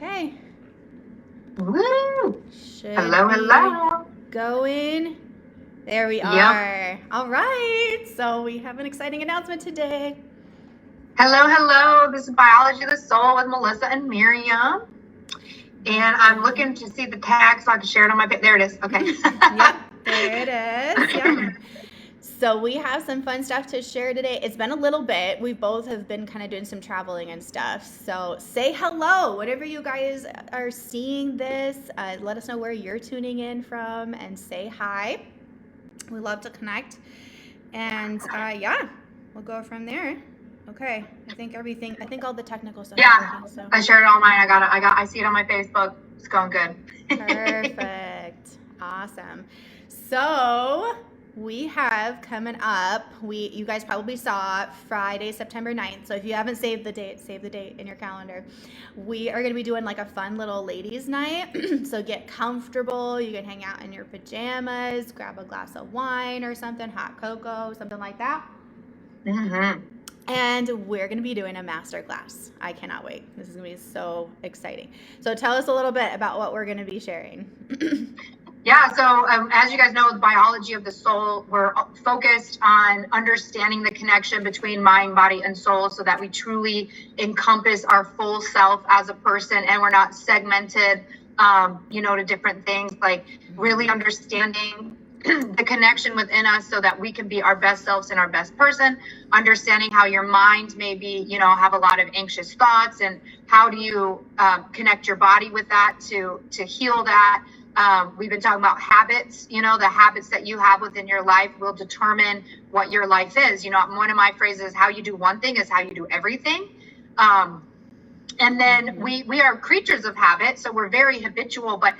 Okay. Woo! Should Hello. going. There we are. All right. So we have an exciting announcement today. Hello. This is Biology of the Soul with Melissa and Miriam. And I'm looking to see the tag so I can share it on my page. There it is. Okay. Yep, there it is. Yep. So we have some fun stuff to share today. It's been a little bit. We both have been kind of doing some traveling and stuff. So say hello, whatever you guys are seeing this. Let us know where you're tuning in from and say hi. We love to connect. And yeah, we'll go from there. Okay. I think all the technical stuff is working. So I shared it on mine. I see it on my Facebook. It's going good. Perfect. Awesome. So we have coming up, you guys probably saw Friday, September 9th. So if you haven't saved the date, save the date in your calendar. We are going to be doing like a fun little ladies' night. So get comfortable. You can hang out in your pajamas, grab a glass of wine or something, hot cocoa, something like that. Mm-hmm. And we're going to be doing a master class. I cannot wait. This is going to be so exciting. So tell us a little bit about what we're going to be sharing. Yeah, so as you guys know, with Biology of the Soul, we're focused on understanding the connection between mind, body, and soul so that we truly encompass our full self as a person and we're not segmented, to different things, like really understanding the connection within us so that we can be our best selves and our best person, understanding how your mind may be, have a lot of anxious thoughts and how do you connect your body with that to heal that. We've been talking about habits, the habits that you have within your life will determine what your life is. One of my phrases, how you do one thing is how you do everything. And then we are creatures of habit. So we're very habitual, but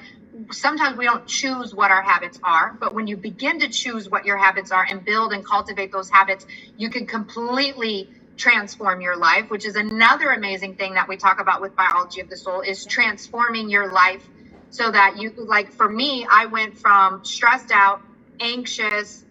sometimes we don't choose what our habits are. But when you begin to choose what your habits are and build and cultivate those habits, you can completely transform your life, which is another amazing thing that we talk about with Biology of the Soul is transforming your life. So that you, like for me, I went from stressed out, anxious,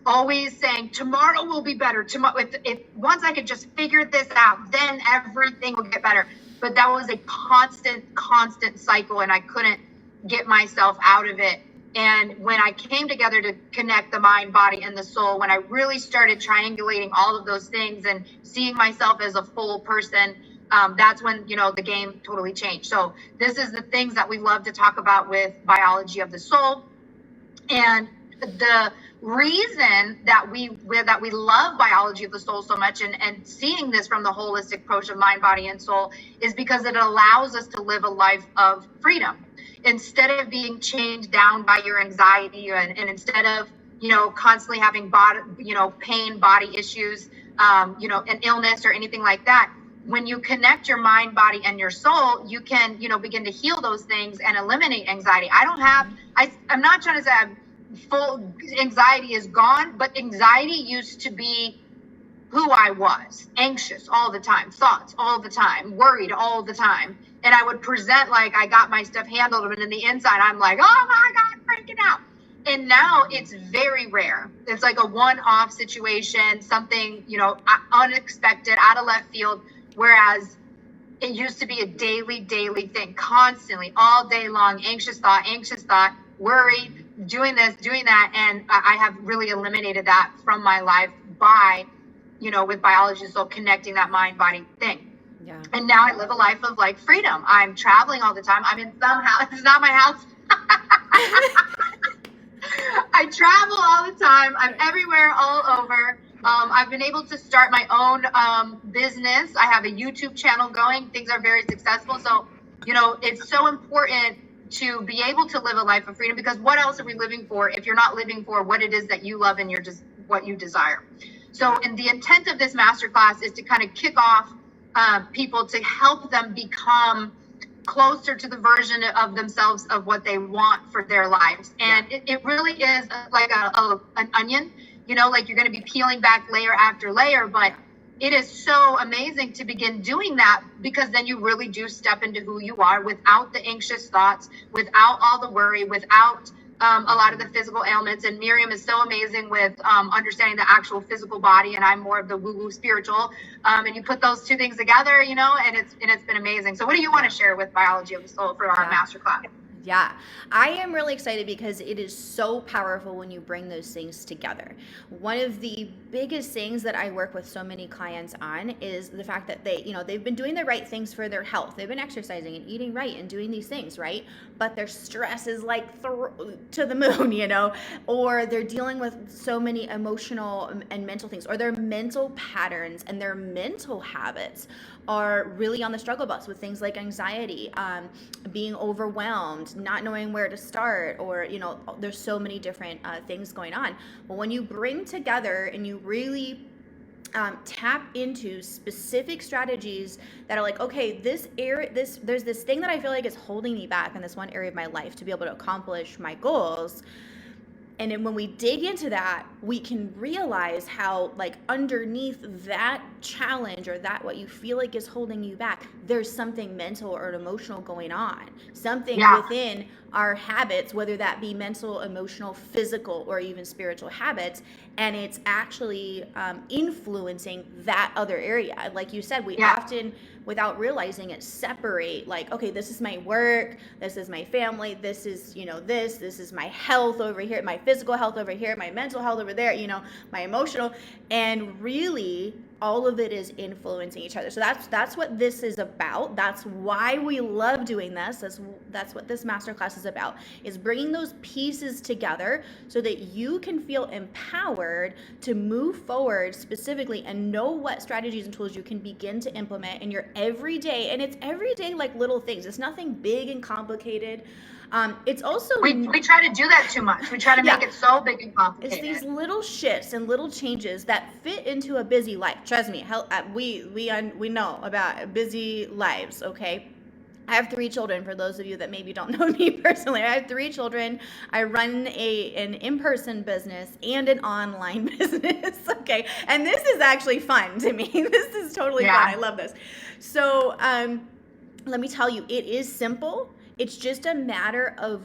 always saying tomorrow will be better. Tomorrow, if once I could just figure this out, then everything will get better. But that was a constant cycle, and I couldn't get myself out of it. And when I came together to connect the mind, body, and the soul, when I really started triangulating all of those things and seeing myself as a full person, that's when, the game totally changed. So this is the things that we love to talk about with Biology of the Soul. And the reason that we love Biology of the Soul so much and seeing this from the holistic approach of mind, body, and soul is because it allows us to live a life of freedom. Instead of being chained down by your anxiety and instead of, constantly having pain, body issues, an illness or anything like that. When you connect your mind, body, and your soul, you can, begin to heal those things and eliminate anxiety. I'm not trying to say full anxiety is gone, but anxiety used to be who I was, anxious all the time, thoughts all the time, worried all the time. And I would present like I got my stuff handled, but in the inside, I'm like, oh my God, freaking out. And now it's very rare. It's like a one-off situation, something, unexpected, out of left field. Whereas it used to be a daily thing, constantly, all day long, anxious thought, worry, doing this, doing that. And I have really eliminated that from my life by, with Biology of the Soul, connecting that mind, body thing. Yeah. And now I live a life of like freedom. I'm traveling all the time. I'm in some house. It's not my house. I travel all the time. I'm everywhere, all over. I've been able to start my own business. I have a YouTube channel going. Things are very successful. So, it's so important to be able to live a life of freedom, because what else are we living for if you're not living for what it is that you love and what you desire? So, and the intent of this masterclass is to kind of kick off people to help them become closer to the version of themselves of what they want for their lives. And it really is like an onion. Like you're going to be peeling back layer after layer, but it is so amazing to begin doing that, because then you really do step into who you are without the anxious thoughts, without all the worry, without a lot of the physical ailments. And Miriam is so amazing with understanding the actual physical body, and I'm more of the woo-woo spiritual. And you put those two things together, you know, and it's been amazing. So what do you want to share with biology of the soul for our masterclass? Yeah, I am really excited because it is so powerful when you bring those things together. One of the biggest things that I work with so many clients on is the fact that they've been doing the right things for their health. They've been exercising and eating right and doing these things, right? But their stress is like to the moon, or they're dealing with so many emotional and mental things, or their mental patterns and their mental habits are really on the struggle bus with things like anxiety, being overwhelmed, not knowing where to start, or there's so many different things going on. But when you bring together and you really tap into specific strategies that are like, okay, there's this thing that I feel like is holding me back in this one area of my life to be able to accomplish my goals. And then when we dig into that, we can realize how, like, underneath that challenge or that what you feel like is holding you back, there's something mental or emotional going on. Something within our habits, whether that be mental, emotional, physical, or even spiritual habits, and it's actually influencing that other area. Like you said, we often, without realizing it, separate, like, okay, this is my work, this is my family, this is, this is my health over here, my physical health over here, my mental health over there, my emotional, and really all of it is influencing each other. So that's what this is about. That's why we love doing this. That's what this masterclass is about, is bringing those pieces together so that you can feel empowered to move forward specifically and know what strategies and tools you can begin to implement in your everyday. And it's everyday, like, little things. It's nothing big and complicated. It's also, we try to do that too much. We try to make it so big and complicated. It's these little shifts and little changes that fit into a busy life. Trust me, we know about busy lives, okay? I have 3 children, for those of you that maybe don't know me personally. I have 3 children. I run an in-person business and an online business, okay? And this is actually fun to me. This is totally fun. I love this. So let me tell you, it is simple. It's just a matter of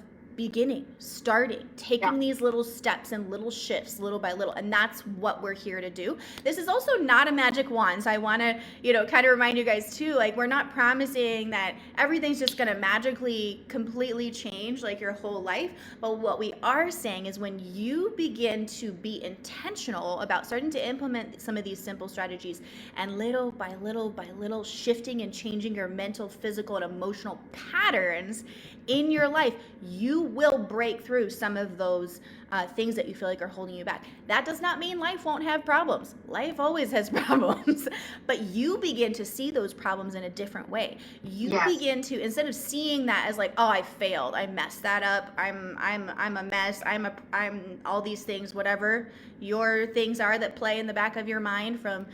starting, taking these little steps and little shifts little by little. And that's what we're here to do. This is also not a magic wand. So I want to, kind of remind you guys too, like, we're not promising that everything's just going to magically completely change, like, your whole life. But what we are saying is when you begin to be intentional about starting to implement some of these simple strategies, and little by little shifting and changing your mental, physical, and emotional patterns in your life, you will break through some of those things that you feel like are holding you back. That does not mean life won't have problems. Life always has problems, but you begin to see those problems in a different way. You begin to, instead of seeing that as like, oh, I failed, I messed that up, I'm a mess, I'm all these things, whatever your things are that play in the back of your mind from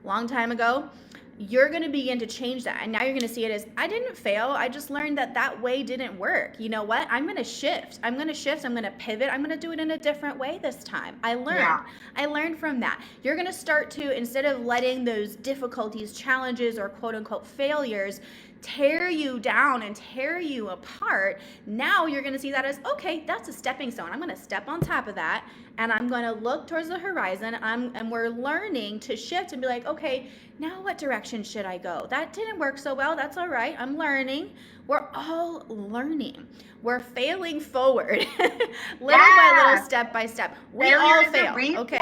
a long time ago. You're going to begin to change that. And now you're going to see it as, I didn't fail. I just learned that way didn't work. You know what? I'm going to shift. I'm going to pivot. I'm going to do it in a different way this time. I learned from that. You're going to start to, instead of letting those difficulties, challenges, or quote unquote failures tear you down and tear you apart, now you're going to see that as, okay, that's a stepping stone. I'm going to step on top of that, and I'm going to look towards the horizon, and we're learning to shift and be like, okay, now what direction should I go? That didn't work so well. That's all right. I'm learning. We're all learning. We're failing forward, little by little, step by step. We all fail, okay?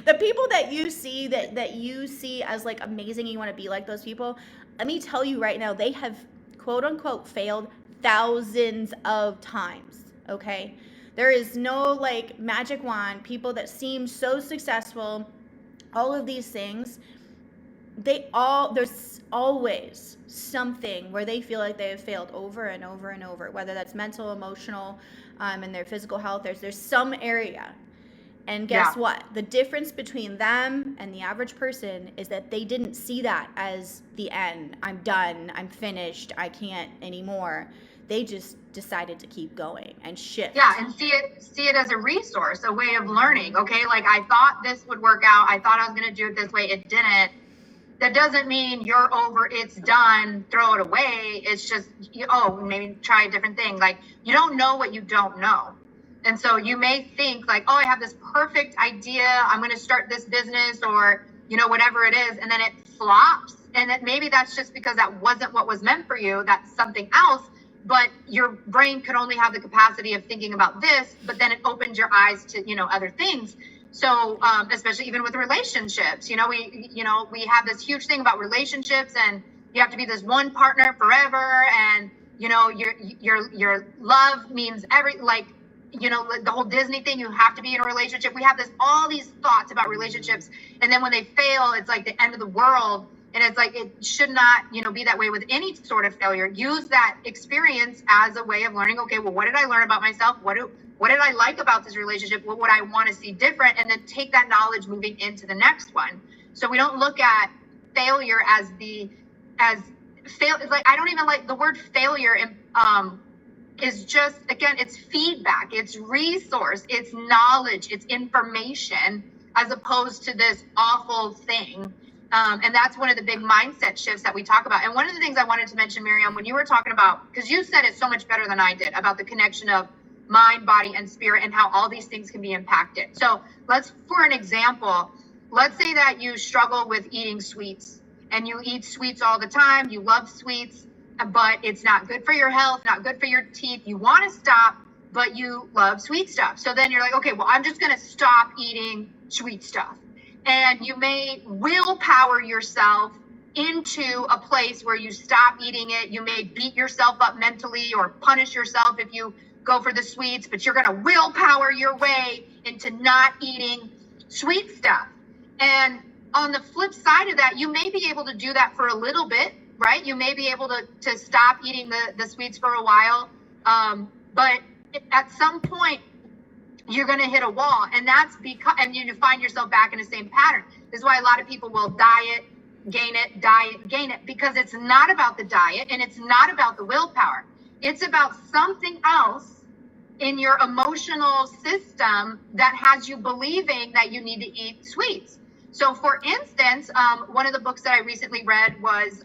The people that you see that you see as like amazing, you want to be like those people, let me tell you right now, they have quote unquote failed thousands of times, okay? There is no like magic wand. People that seem so successful, all of these things, there's always something where they feel like they have failed over and over and over, whether that's mental, emotional, and their physical health. There's some area. And guess what? The difference between them and the average person is that they didn't see that as the end. I'm done. I'm finished. I can't anymore. They just decided to keep going and shift. Yeah, and see it as a resource, a way of learning. Okay, like, I thought this would work out. I thought I was going to do it this way. It didn't. that doesn't mean you're over, it's done, throw it away. It's just, oh, maybe try a different thing. Like, you don't know what you don't know. And so you may think like, oh, I have this perfect idea, I'm going to start this business, or, whatever it is, and then it flops. And maybe that's just because that wasn't what was meant for you. That's something else. But your brain could only have the capacity of thinking about this, but then it opens your eyes to, other things. So, especially even with relationships, we have this huge thing about relationships, and you have to be this one partner forever. And, your love means the whole Disney thing, you have to be in a relationship. We have all these thoughts about relationships. And then when they fail, it's like the end of the world. And it's like, it should not, be that way with any sort of failure. Use that experience as a way of learning. Okay, well, what did I learn about myself? What did I like about this relationship? What would I want to see different? And then take that knowledge moving into the next one. So we don't look at failure as it's like, I don't even like the word failure. Is just, again, it's feedback, it's resource, it's knowledge, it's information, as opposed to this awful thing. And that's one of the big mindset shifts that we talk about. And one of the things I wanted to mention, Miriam, when you were talking about, because you said it so much better than I did, about the connection of mind, body, and spirit, and how all these things can be impacted. So for an example, let's say that you struggle with eating sweets, and you eat sweets all the time, you love sweets, but it's not good for your health, not good for your teeth. You want to stop, but you love sweet stuff. So then you're like, okay, well, I'm just going to stop eating sweet stuff. And you may willpower yourself into a place where you stop eating it. You may beat yourself up mentally or punish yourself if you go for the sweets, but you're going to willpower your way into not eating sweet stuff. And on the flip side of that, you may be able to do that for a little bit, right? You may be able to stop eating the sweets for a while. But at some point, you're going to hit a wall. And that's because, and you find yourself back in the same pattern. This is why a lot of people will diet, gain it, because it's not about the diet and it's not about the willpower. It's about something else in your emotional system that has you believing that you need to eat sweets. So for instance, one of the books that I recently read was,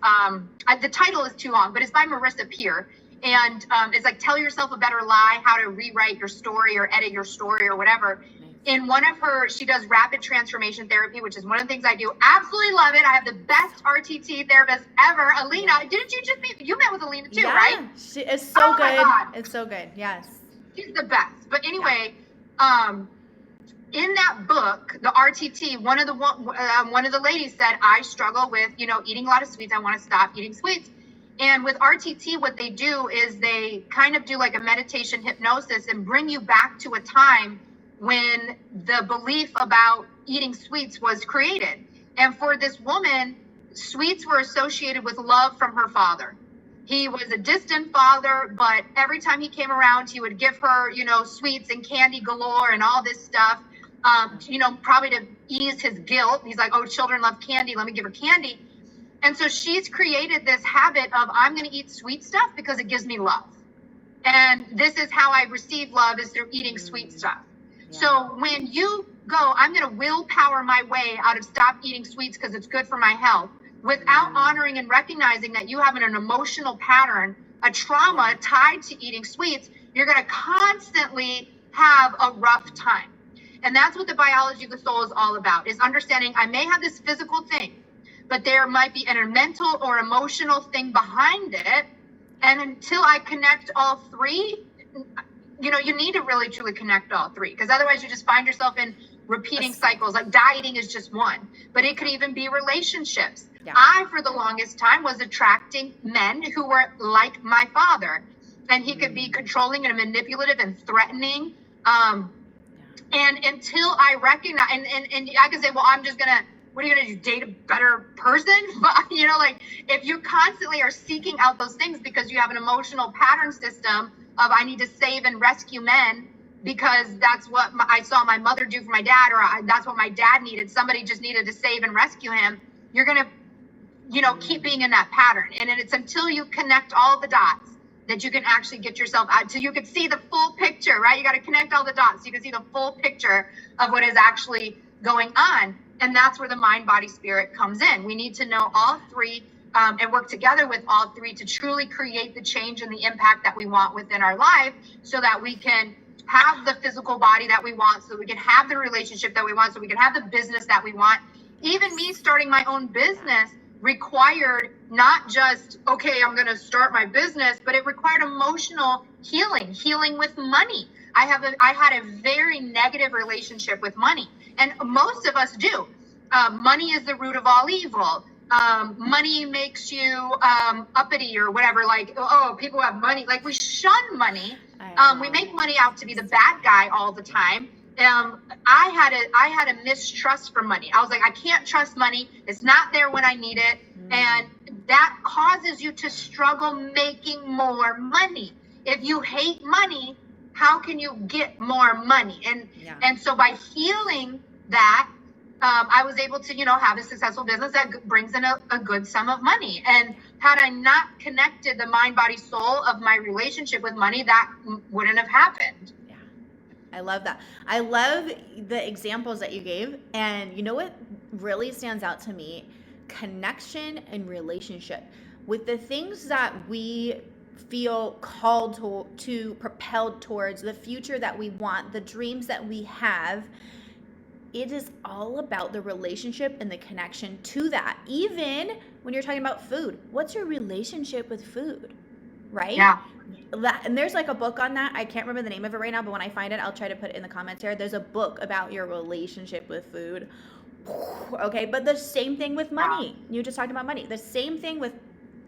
the title is too long, but it's by Marissa Peer. And it's like, Tell Yourself a Better Lie, How to Rewrite Your Story or Edit Your Story or whatever. In one of she does rapid transformation therapy, which is one of the things I do. Absolutely love it. I have the best RTT therapist ever. Alina, didn't you just meet? You met with Alina too, right? She is so good. It's so good. Yes. She's the best. But anyway, in that book, the RTT, one of the ladies said, I struggle with, eating a lot of sweets. I want to stop eating sweets. And with RTT, what they do is they kind of do like a meditation hypnosis and bring you back to a time when the belief about eating sweets was created. And for this woman, sweets were associated with love from her father. He was a distant father, but every time he came around, he would give her, sweets and candy galore and all this stuff, probably to ease his guilt. He's like, oh, children love candy. Let me give her candy. And so she's created this habit of, I'm going to eat sweet stuff because it gives me love. And this is how I receive love, is through eating sweet stuff. Yeah. So when you go, I'm going to willpower my way out of stop eating sweets because it's good for my health, without honoring and recognizing that you have an emotional pattern, a trauma tied to eating sweets, you're going to constantly have a rough time. And that's what the biology of the soul is all about, is understanding I may have this physical thing, but there might be a mental or emotional thing behind it. And until I connect all three, you need to really truly connect all three, because otherwise you just find yourself in repeating cycles. Like dieting is just one, but it could even be relationships. Yeah. I, for the longest time, was attracting men who were like my father, and he could be controlling and manipulative and threatening. And until I recognize, and I can say, well, I'm just going to, what are you going to do, date a better person? But, if you constantly are seeking out those things because you have an emotional pattern system of, I need to save and rescue men because that's what I saw my mother do for my dad, or that's what my dad needed. Somebody just needed to save and rescue him. You're going to, keep being in that pattern. And it's until you connect all the dots that you can actually get yourself out, so you can see the full picture, right? You got to connect all the dots so you can see the full picture of what is actually going on. And that's where the mind, body, spirit comes in. We need to know all three and work together with all three to truly create the change and the impact that we want within our life, so that we can have the physical body that we want, so we can have the relationship that we want, so we can have the business that we want. Even me starting my own business required not just, okay, I'm going to start my business, but it required emotional healing with money. I had a very negative relationship with money, and most of us do. Money is the root of all evil. Money makes you uppity or whatever, like, oh, people have money. Like, we shun money. We make money out to be the bad guy all the time. I had a mistrust for money. I was like, I can't trust money. It's not there when I need it. And that causes you to struggle making more money. If you hate money, how can you get more money? And so by healing that, I was able to, have a successful business that brings in a good sum of money. And had I not connected the mind, body, soul of my relationship with money, that wouldn't have happened. Yeah, I love that. I love the examples that you gave. And you know what really stands out to me? Connection and relationship with the things that we feel called to propelled towards, the future that we want, the dreams that we have. It is all about the relationship and the connection to that. Even when you're talking about food, what's your relationship with food, right? Yeah. And there's like a book on that. I can't remember the name of it right now, but when I find it, I'll try to put it in the comments here. There's a book about your relationship with food. Okay, but the same thing with money. You just talked about money. The same thing with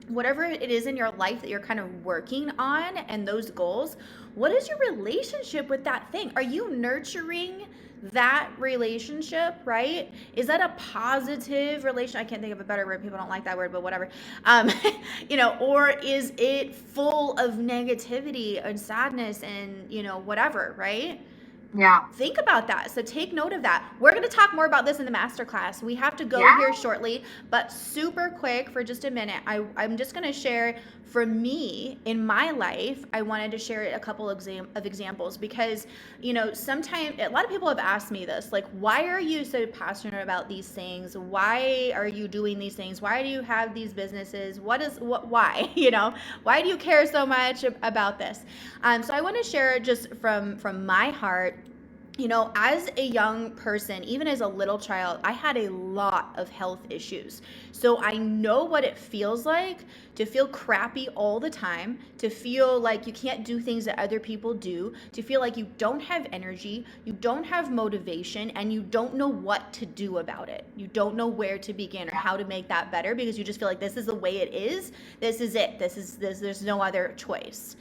whatever it is in your life that you're kind of working on and those goals. What is your relationship with that thing? Are you nurturing that relationship, right? Is that a positive relation? I can't think of a better word. People don't like that word, but whatever. Or is it full of negativity and sadness and, whatever, right? Yeah. Think about that. So take note of that. We're going to talk more about this in the masterclass. We have to go here shortly, but super quick for just a minute. I'm just going to share for me in my life. I wanted to share a couple of examples because, sometimes a lot of people have asked me this, like, why are you so passionate about these things? Why are you doing these things? Why do you have these businesses? Why? Why do you care so much about this? So I want to share just from my heart. As a young person, even as a little child, I had a lot of health issues. So I know what it feels like to feel crappy all the time, to feel like you can't do things that other people do, to feel like you don't have energy, you don't have motivation, and you don't know what to do about it. You don't know where to begin or how to make that better because you just feel like this is the way it is. This is it. There's no other choice.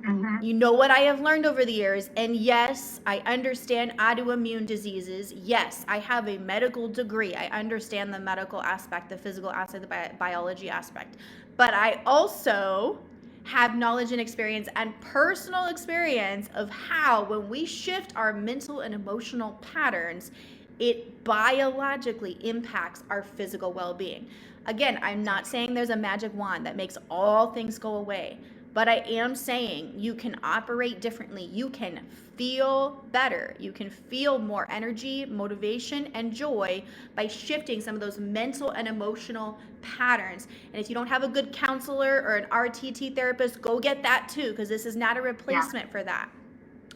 Mm-hmm. You know what I have learned over the years, and yes, I understand autoimmune diseases. Yes, I have a medical degree. I understand the medical aspect, the physical aspect, the biology aspect. But I also have knowledge and experience and personal experience of how when we shift our mental and emotional patterns, it biologically impacts our physical well-being. Again, I'm not saying there's a magic wand that makes all things go away. But I am saying you can operate differently. You can feel better. You can feel more energy, motivation, and joy by shifting some of those mental and emotional patterns. And if you don't have a good counselor or an RTT therapist, go get that too, because this is not a replacement for that.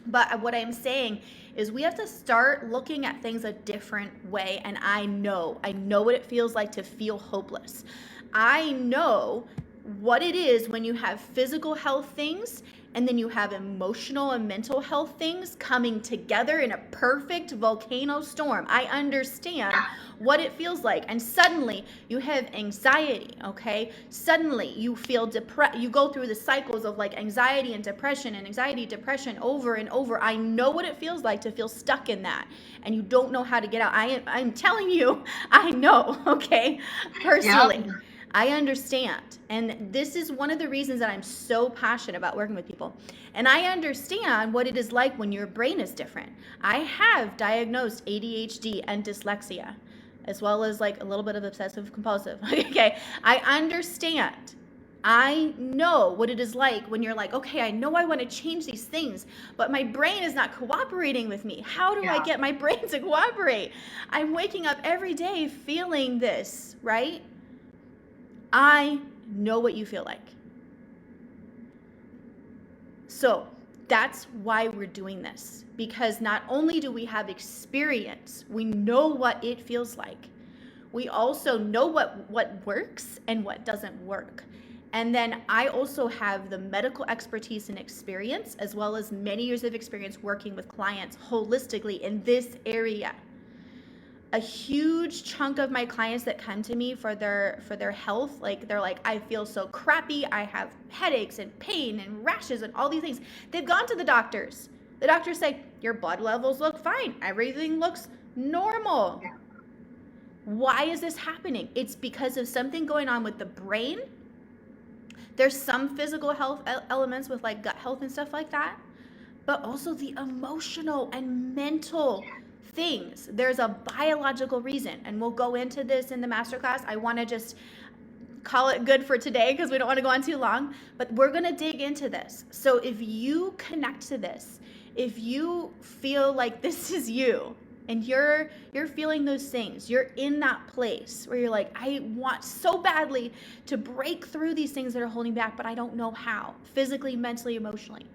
But what I'm saying is we have to start looking at things a different way. And I know what it feels like to feel hopeless. I know what it is when you have physical health things and then you have emotional and mental health things coming together in a perfect volcano storm. I understand what it feels like. And suddenly you have anxiety, okay? Suddenly you feel depressed. You go through the cycles of like anxiety and depression over and over. I know what it feels like to feel stuck in that and you don't know how to get out. I'm telling you, I know, okay? Personally. Yep. I understand. And this is one of the reasons that I'm so passionate about working with people. And I understand what it is like when your brain is different. I have diagnosed ADHD and dyslexia, as well as like a little bit of obsessive compulsive. Okay. I understand I know what it is like when you're like, okay, I know I want to change these things, but my brain is not cooperating with me. How do I get my brain to cooperate? I'm waking up every day feeling this, right? I know what you feel like. So that's why we're doing this, because not only do we have experience, we know what it feels like. We also know what works and what doesn't work. And then I also have the medical expertise and experience, as well as many years of experience working with clients holistically in this area. A huge chunk of my clients that come to me for their health, like they're like, I feel so crappy, I have headaches and pain and rashes and all these things. They've gone to the doctors. The doctors say, your blood levels look fine, everything looks normal. Why is this happening? It's because of something going on with the brain. There's some physical health elements with like gut health and stuff like that, but also the emotional and mental things. There's a biological reason, and we'll go into this in the masterclass. I want to just call it good for today because we don't want to go on too long, but we're going to dig into this. So if you connect to this, if you feel like this is you, and you're feeling those things, you're in that place where you're like, I want so badly to break through these things that are holding back, but I don't know how, physically, mentally, emotionally.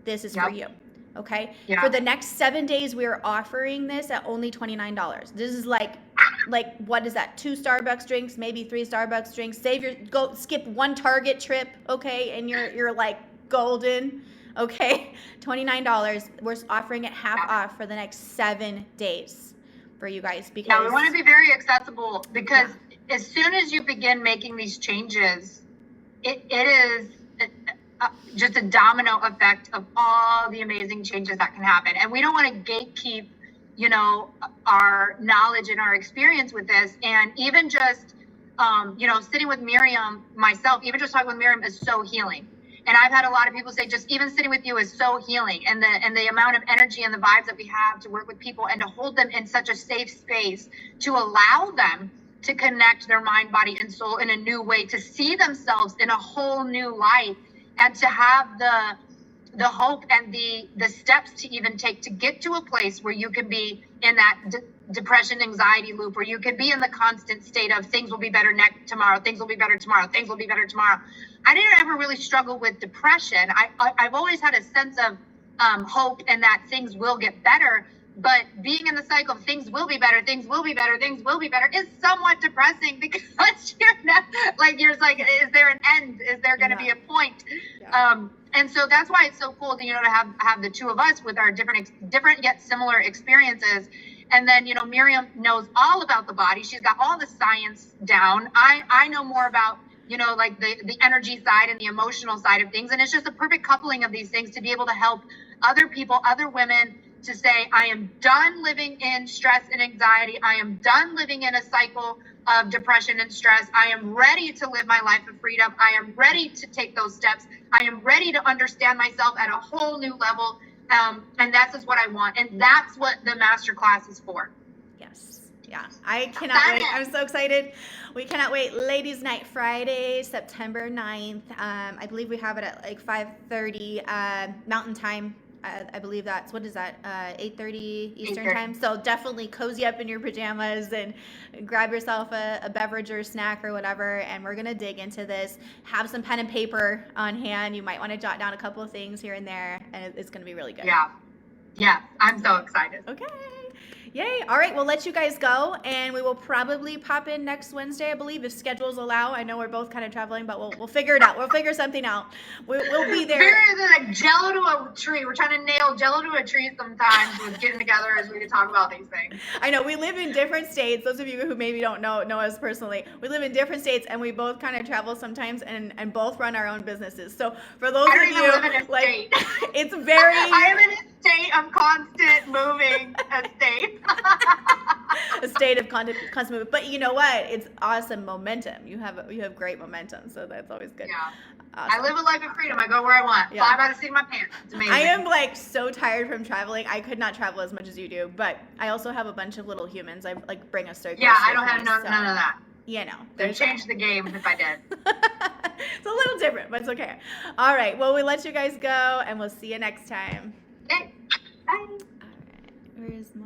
This is for you, okay? For the next 7 days, we are offering this at only $29. This is like what is that? 2 Starbucks drinks, maybe 3 Starbucks drinks. Skip 1 Target trip, okay? And you're like golden. Okay, $29. We're offering it half off for the next 7 days for you guys, because we want to be very accessible, because as soon as you begin making these changes, it is just a domino effect of all the amazing changes that can happen. And we don't want to gatekeep, our knowledge and our experience with this. And even just, sitting with Miriam, myself, even just talking with Miriam is so healing. And I've had a lot of people say, just even sitting with you is so healing. And the amount of energy and the vibes that we have to work with people and to hold them in such a safe space, to allow them to connect their mind, body, and soul in a new way, to see themselves in a whole new light, and to have the hope and the steps to even take to get to a place where you can be in that depression, anxiety loop, where you can be in the constant state of things will be better tomorrow, things will be better tomorrow, things will be better tomorrow. I didn't ever really struggle with depression. I've always had a sense of hope and that things will get better. But being in the cycle of things will be better, things will be better, things will be better is somewhat depressing, because you're like, is there an end? Is there going to be a point? And so that's why it's so cool to have the two of us with our different yet similar experiences. And then, Miriam knows all about the body. She's got all the science down. I know more about, the energy side and the emotional side of things. And it's just a perfect coupling of these things to be able to help other people, other women, to say, I am done living in stress and anxiety. I am done living in a cycle of depression and stress. I am ready to live my life of freedom. I am ready to take those steps. I am ready to understand myself at a whole new level. And that's just what I want. And that's what the masterclass is for. Yes. Yeah. I cannot wait. I'm so excited. We cannot wait. Ladies Night Friday, September 9th. I believe we have it at like 5:30 Mountain Time. I believe that's, what is that, 8:30 Eastern time? So definitely cozy up in your pajamas and grab yourself a beverage or a snack or whatever, and we're going to dig into this. Have some pen and paper on hand. You might want to jot down a couple of things here and there, and it's going to be really good. Yeah, I'm so excited. Okay. Yay. All right, we'll let you guys go, and we will probably pop in next Wednesday, I believe, if schedules allow. I know we're both kind of traveling, but we'll figure it out. We'll figure something out. We'll be there. We're like Jello to a tree. We're trying to nail Jello to a tree sometimes with getting together as we can talk about these things. I know. We live in different states. Those of you who maybe don't know us personally, we live in different states, and we both kind of travel sometimes and both run our own businesses. So for those of you, like, it's very... I am in a state of constant moving state. A state of constant movement. But you know what? It's awesome momentum. You have great momentum, so that's always good. Yeah. Awesome. I live a life of freedom. I go where I want. Fly by the seat of my pants. It's amazing. I am like so tired from traveling. I could not travel as much as you do, but I also have a bunch of little humans. I like bring a circus. Yeah, I don't have none of that. You know, They'd change the game if I did. So different, but it's okay. All right. Well, we'll let you guys go, and we'll see you next time. Okay. Bye. All right. Where's my